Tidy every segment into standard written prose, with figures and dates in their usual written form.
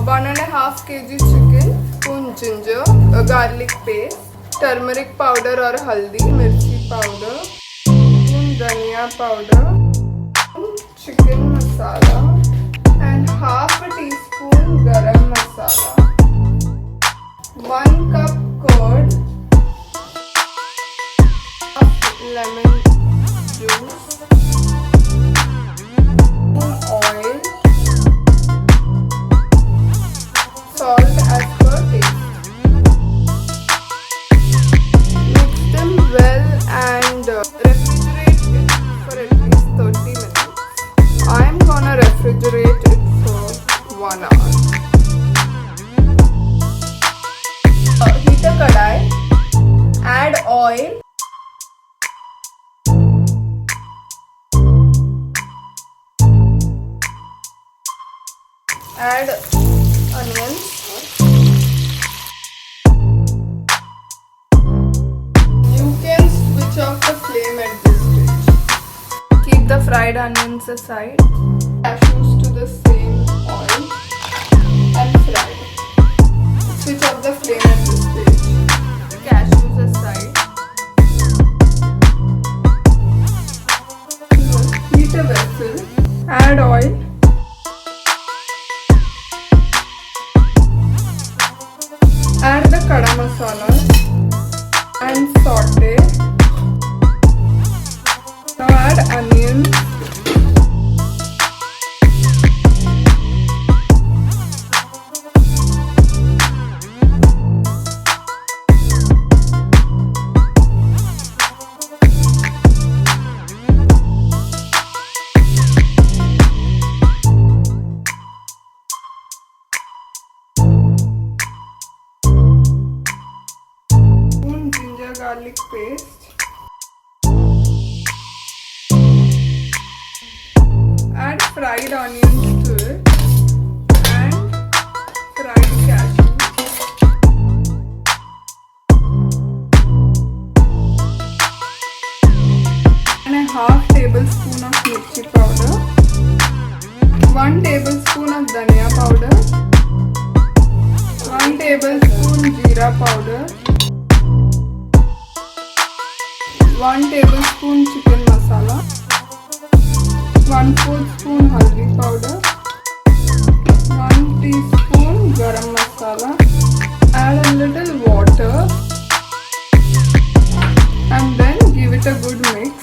1.5 kg chicken, spoon ginger, garlic paste, turmeric powder or haldi, mirchi powder, spoon dhania powder, chicken masala, and half a teaspoon garam masala, 1 cup curd, half lemon juice, oil, salt as per taste. Mix them well and refrigerate it for at least 30 minutes. I am gonna refrigerate it for 1 hour. Heat a kadai, add oil, add onions, you can switch off the flame at this stage. Keep the fried onions aside, cashews to the same oil and fry. Switch off the flame at this stage. The cashews aside. Heat a vessel, add oil, add the kada masala and saute. Now add onions, garlic paste, add fried onions to it and fried cashews, and a half tablespoon of mirchi powder, 1 tablespoon of dhania powder, 1 tablespoon jeera powder, 1 tablespoon chicken masala, 1/4 spoon haldi powder, 1 teaspoon garam masala. Add a little water and then give it a good mix.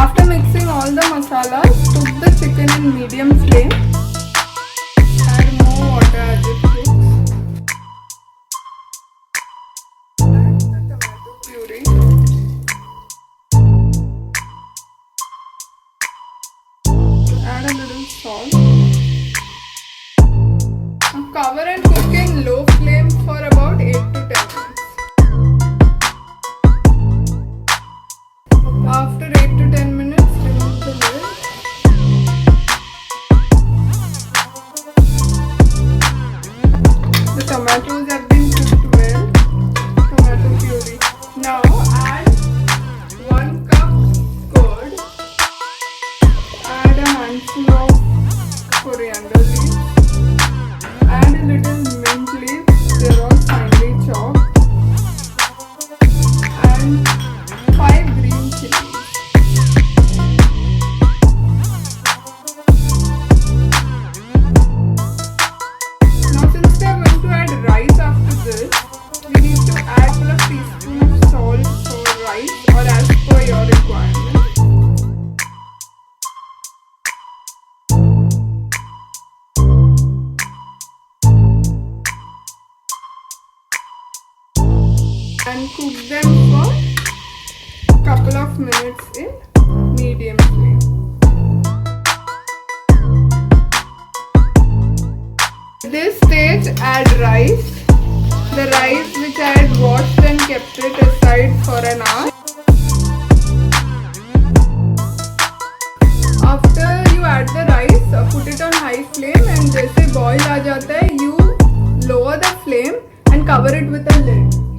After mixing all the masalas, cook the chicken in medium flame. Add more water as it cooks. Add a little salt. Now cover and cook in low flame for about 8 to 10 minutes. After 8 to 10 minutes, remove the lid. The tomatoes have been cooked well. Tomato puree. Now add 1 cup curd. Add a handful of coriander leaves. Add a little mint leaves, they are all finely chopped. And 5 green chilies. Now since we are going to add rice after this, we need to add a teaspoon of salt for rice or as per your requirement. And cook them for a couple of minutes in medium flame. add rice. The rice which I had washed and kept it aside for an hour. After you add the rice, put it on high flame and जैसे boil आ जाता है, you lower the flame and cover it with a lid.